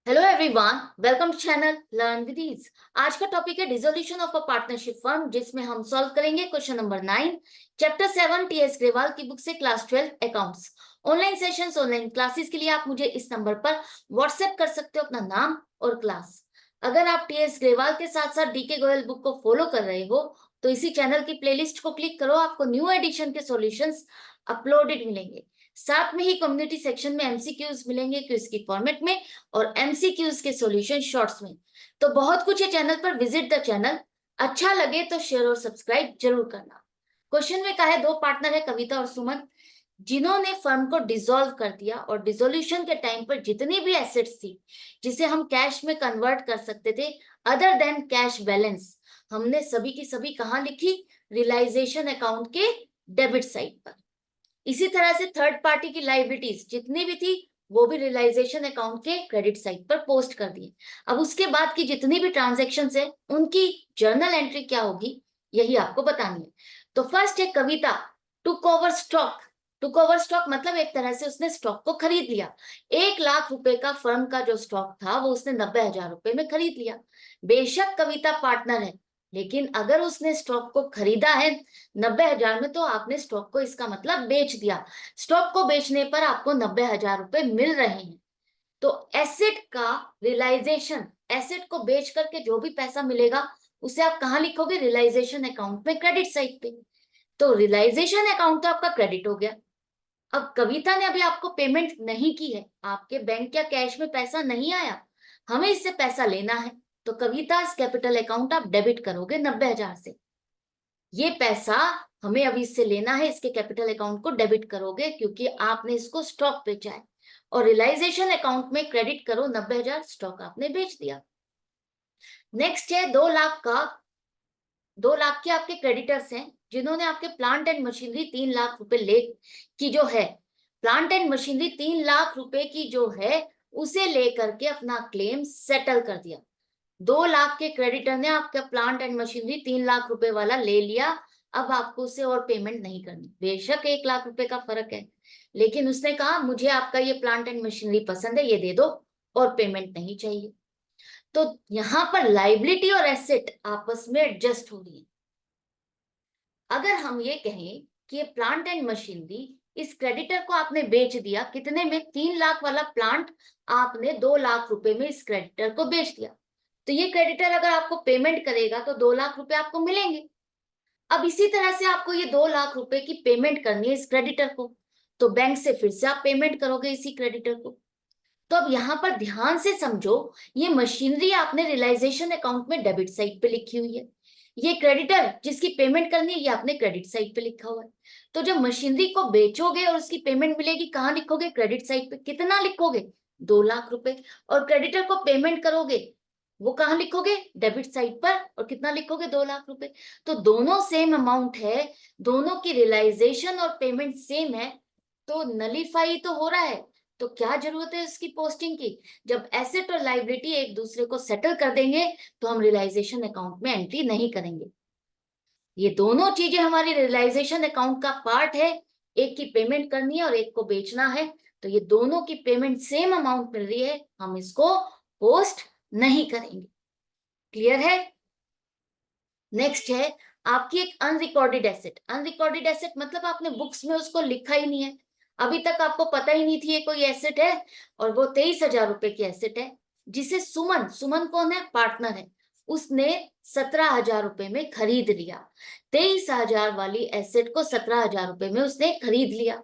Hello everyone, welcome to channel learn with ease. आज का topic है dissolution of a partnership firm, जिसमें हम सॉल्व करेंगे question number 9 chapter 7 TS Grewal की बुक से class 12 accounts. Online sessions, online classes के लिए आप मुझे इस नंबर पर व्हाट्सएप कर सकते हो अपना नाम और क्लास। अगर आप टीएस ग्रेवाल के साथ साथ डीके गोयल बुक को फॉलो कर रहे हो तो इसी चैनल की प्लेलिस्ट को क्लिक करो, आपको न्यू एडिशन के सॉल्यूशंस अपलोडेड मिलेंगे। साथ में ही कम्युनिटी सेक्शन में एमसीक्यूज मिलेंगे क्विज की फॉर्मेट में और एमसीक्यूज के सॉल्यूशन शॉर्ट्स में। तो बहुत कुछ है चैनल पर, विजिट द चैनल। अच्छा लगे तो शेयर और सब्सक्राइब जरूर करना। क्वेश्चन में कहा है दो पार्टनर है कविता और सुमन, जिन्होंने फर्म को डिसॉल्व कर दिया और डिसोल्यूशन के टाइम पर जितनी भी एसेट्स थी जिसे हम कैश में कन्वर्ट कर सकते थे अदर देन कैश बैलेंस, हमने सभी की सभी कहां लिखी? रियलाइजेशन अकाउंट के डेबिट साइड पर। इसी तरह से थर्ड पार्टी की लाइबिलिटीज जितनी भी थी वो भी रियलाइजेशन अकाउंट के क्रेडिट साइड पर पोस्ट कर दिए। अब उसके बाद की जितनी भी ट्रांजैक्शंस है उनकी जर्नल एंट्री क्या होगी, यही आपको बतानी है। तो फर्स्ट है Kavita took over stock. Took over stock मतलब एक तरह से उसने स्टॉक को खरीद लिया। 1 लाख रुपए का फर्म का जो स्टॉक था वो उसने 90,000 रुपए में खरीद लिया। बेशक कविता पार्टनर है, लेकिन अगर उसने स्टॉक को खरीदा है 90,000 में तो आपने स्टॉक को इसका मतलब बेच दिया। स्टॉक को बेचने पर आपको 90,000 रुपए मिल रहे हैं। तो एसेट का रियलाइजेशन, एसेट को बेच करके जो भी पैसा मिलेगा उसे आप कहाँ लिखोगे? रियलाइजेशन अकाउंट में क्रेडिट साइड पे। तो रियलाइजेशन अकाउंट तो आपका क्रेडिट हो गया। अब कविता ने अभी आपको पेमेंट नहीं की है, आपके बैंक या कैश में पैसा नहीं आया, हमें इससे पैसा लेना है। तो कविता कैपिटल अकाउंट आप डेबिट करोगे 90,000 से। ये पैसा हमें अभी इससे लेना है, इसके कैपिटल अकाउंट को डेबिट करोगे क्योंकि आपने इसको स्टॉक बेचा है। और रियलाइजेशन अकाउंट में क्रेडिट करो 90,000, स्टॉक आपने बेच दिया। नेक्स्ट है 2 लाख का। 2 लाख के आपके क्रेडिटर्स हैं जिन्होंने आपके प्लांट एंड मशीनरी 3 लाख रुपए ले की जो है, प्लांट एंड मशीनरी 3 लाख रुपए की जो है उसे लेकर के अपना क्लेम सेटल कर दिया। 2 लाख के क्रेडिटर ने आपका प्लांट एंड मशीनरी 3 लाख रुपए वाला ले लिया। अब आपको उसे और पेमेंट नहीं करनी। बेशक 1 लाख रुपए का फर्क है, लेकिन उसने कहा मुझे आपका ये प्लांट एंड मशीनरी पसंद है, ये दे दो और पेमेंट नहीं चाहिए। तो यहां पर लाइबिलिटी और एसेट आपस में एडजस्ट हो रही है। अगर हम ये कहें कि ये प्लांट एंड मशीनरी इस क्रेडिटर को आपने बेच दिया, कितने में? 3 लाख वाला प्लांट आपने 2 लाख रुपए में इस क्रेडिटर को बेच दिया। तो ये क्रेडिटर अगर आपको पेमेंट करेगा तो 2 लाख रुपए आपको मिलेंगे। अब इसी तरह से आपको ये 2 लाख रुपए की पेमेंट करनी है इस क्रेडिटर को, तो बैंक से फिर से आप पेमेंट करोगे इसी क्रेडिटर को। तो अब यहाँ पर ध्यान से समझो, ये मशीनरी आपने रियलाइजेशन अकाउंट में डेबिट साइड पे लिखी हुई है, ये क्रेडिटर जिसकी पेमेंट करनी है ये आपने क्रेडिट साइड पे लिखा हुआ है। तो जब मशीनरी को बेचोगे और उसकी पेमेंट मिलेगी, कहाँ लिखोगे? क्रेडिट साइड पे। कितना लिखोगे? 2 लाख रुपए। और क्रेडिटर को पेमेंट करोगे वो कहाँ लिखोगे? डेबिट साइड पर। और कितना लिखोगे? 2 लाख रुपए। तो दोनों सेम अमाउंट है, दोनों की रियलाइजेशन और पेमेंट सेम है, तो नलीफाई तो हो रहा है। तो क्या जरूरत है इसकी पोस्टिंग की? जब एसेट और लाइबिलिटी एक दूसरे को सेटल कर देंगे तो हम रियलाइजेशन अकाउंट में एंट्री नहीं करेंगे। ये दोनों चीजें हमारी रियलाइजेशन अकाउंट का पार्ट है, एक की पेमेंट करनी है और एक को बेचना है। तो ये दोनों की पेमेंट सेम अमाउंट मिल रही है, हम इसको पोस्ट नहीं करेंगे। क्लियर है? नेक्स्ट है आपकी एक अनरिकॉर्डेड एसेट। अनरिकॉर्डेड एसेट मतलब आपने बुक्स में उसको लिखा ही नहीं है, अभी तक आपको पता ही नहीं थी ये कोई एसेट है, और वो 23,000 रुपए की एसेट है जिसे सुमन, सुमन कौन है? पार्टनर है, उसने 17,000 रुपए में खरीद लिया। 23,000 वाली एसेट को 17,000 रुपए में उसने खरीद लिया।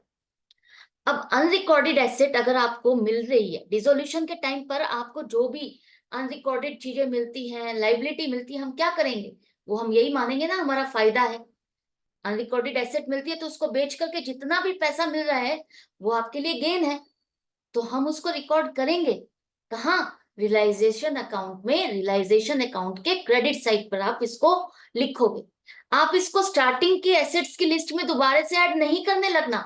अब अनरिकॉर्डेड एसेट अगर आपको मिल रही है डिसोल्यूशन के टाइम पर, आपको जो भी अनरिकॉर्डेड चीजें मिलती हैं, लाइबिलिटी मिलती है, हम क्या करेंगे? वो हम यही मानेंगे ना हमारा फायदा है। अनरिकॉर्डेड एसेट मिलती है तो उसको बेच करके जितना भी पैसा मिल रहा है वो आपके लिए गेन है, तो हम उसको रिकॉर्ड करेंगे। कहाँ? रियलाइजेशन अकाउंट में। रियलाइजेशन अकाउंट के क्रेडिट साइड पर आप इसको लिखोगे। आप इसको स्टार्टिंग की एसेट्स की लिस्ट में दोबारा से ऐड नहीं करने लगना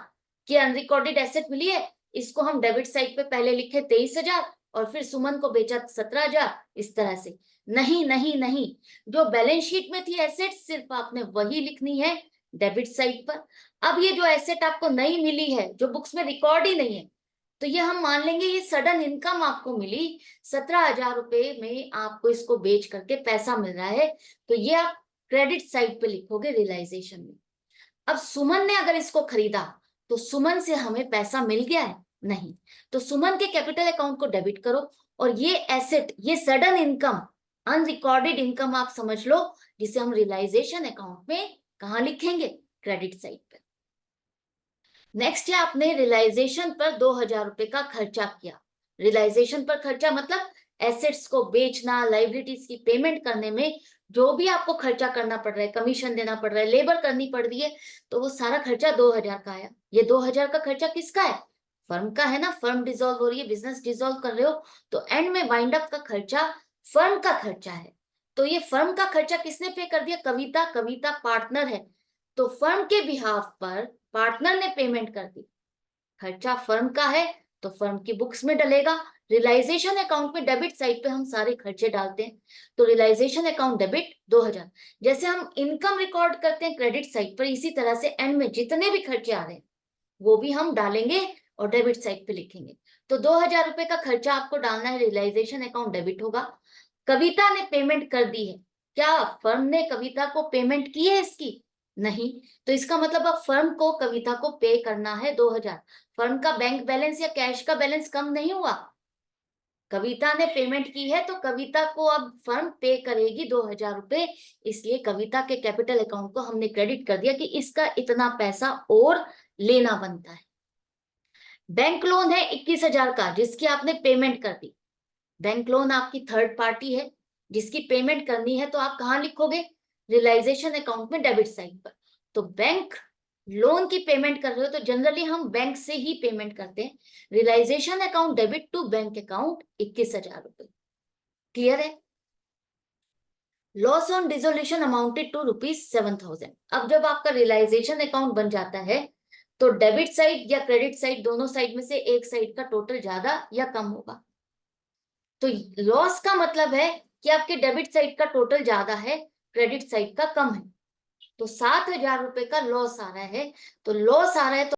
कि अनरिकॉर्डेड एसेट मिली है, इसको हम डेबिट साइड पे पहले लिखे 23,000 और फिर सुमन को बेचा 17,000, इस तरह से। नहीं नहीं नहीं, जो बैलेंस शीट में थी एसेट सिर्फ आपने वही लिखनी है डेबिट साइड पर। अब ये जो एसेट आपको नहीं मिली है, जो बुक्स में रिकॉर्ड ही नहीं है, तो ये हम मान लेंगे ये सडन इनकम आपको मिली, 17,000 रुपए में आपको इसको बेच करके पैसा मिल रहा है, तो ये आप क्रेडिट साइड पे लिखोगे रियलाइजेशन में। अब सुमन ने अगर इसको खरीदा तो सुमन से हमें पैसा मिल गया है? नहीं। तो सुमन के कैपिटल अकाउंट को डेबिट करो, और ये एसेट, ये सडन इनकम, अनरिकॉर्डेड इनकम आप समझ लो, जिसे हम रियलाइजेशन अकाउंट में कहा लिखेंगे? क्रेडिट साइड पे। नेक्स्ट है, आपने रियलाइजेशन पर 2,000 रुपए का खर्चा किया। रियलाइजेशन पर खर्चा मतलब एसेट्स को बेचना, लाइबिलिटीज की पेमेंट करने में जो भी आपको खर्चा करना पड़ रहा है, कमीशन देना पड़ रहा है, लेबर करनी पड़ रही है, तो वो सारा खर्चा 2,000 का आया। ये 2,000 का खर्चा किसका है? फर्म का है ना। फर्म डिसॉल्व हो रही है, बिजनेस डिसॉल्व कर रहे हो, तो एंड में वाइंड अप का खर्चा फर्म का खर्चा है। तो ये फर्म का खर्चा किसने पे कर दिया? कविता। कविता पार्टनर है, तो फर्म के बिहाफ पर पार्टनर ने पेमेंट कर दी। खर्चा फर्म का है तो फर्म की बुक्स में डलेगा। रियलाइजेशन अकाउंट में डेबिट साइड पे हम सारे खर्चे डालते हैं, तो रियलाइजेशन अकाउंट डेबिट 2,000। जैसे हम इनकम रिकॉर्ड करते हैं क्रेडिट साइड पर, इसी तरह से एंड में जितने भी खर्चे आ रहे हैं वो भी हम डालेंगे और डेबिट साइड पे लिखेंगे। तो 2,000 रुपए का खर्चा आपको डालना है, रियलाइजेशन अकाउंट डेबिट होगा। कविता ने पेमेंट कर दी है, क्या फर्म ने कविता को पेमेंट की है इसकी? नहीं। तो इसका मतलब अब फर्म को कविता को पे करना है 2,000। फर्म का बैंक बैलेंस या कैश का बैलेंस कम नहीं हुआ, कविता ने पेमेंट की है तो कविता को अब फर्म पे करेगी 2,000 रुपए, इसलिए कविता के कैपिटल अकाउंट को हमने क्रेडिट कर दिया कि इसका इतना पैसा और लेना बनता है। बैंक लोन है 21,000 का, जिसकी आपने पेमेंट कर दी। बैंक लोन आपकी थर्ड पार्टी है जिसकी पेमेंट करनी है, तो आप कहाँ लिखोगे? रियलाइजेशन अकाउंट में डेबिट साइड पर। तो बैंक लोन की पेमेंट कर रहे हो तो जनरली हम बैंक से ही पेमेंट करते हैं। Realisation account debit to bank account 21,000 रुपए। क्लियर है? Loss on dissolution amounted to ₹7,000। अब जब आपका रियलाइजेशन अकाउंट बन जाता है तो डेबिट साइड या क्रेडिट साइड, दोनों साइड में से एक साइड का टोटल ज्यादा या कम होगा। तो लॉस का मतलब है कि आपके डेबिट साइड का टोटल ज्यादा है, क्रेडिट साइड का कम है। तो 7,000 रुपए का लॉस आ रहा है, तो लॉस आ रहा है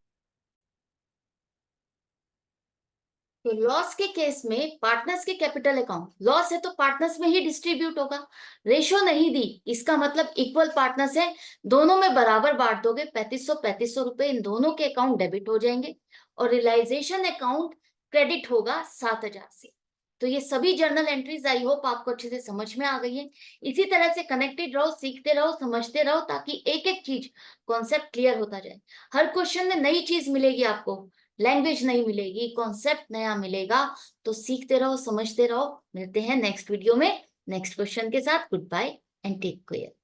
तो लॉस के केस में पार्टनर्स के कैपिटल अकाउंट, लॉस है तो पार्टनर्स में ही डिस्ट्रीब्यूट होगा। रेशो नहीं दी, इसका मतलब इक्वल पार्टनर्स है, दोनों में बराबर बांट दोगे। 3,500 रुपए इन दोनों के अकाउंट डेबिट हो जाएंगे, और रियलाइजेशन अकाउंट क्रेडिट होगा 7,000 से। तो ये सभी जर्नल एंट्रीज आई होप आपको अच्छे से समझ में आ गई है। इसी तरह से कनेक्टेड रहो, सीखते रहो, समझते रहो, ताकि एक एक चीज कॉन्सेप्ट क्लियर होता जाए। हर क्वेश्चन में नई चीज मिलेगी आपको, लैंग्वेज नहीं मिलेगी, कॉन्सेप्ट नया मिलेगा। तो सीखते रहो, समझते रहो। मिलते हैं नेक्स्ट वीडियो में नेक्स्ट क्वेश्चन के साथ। Goodbye and take care.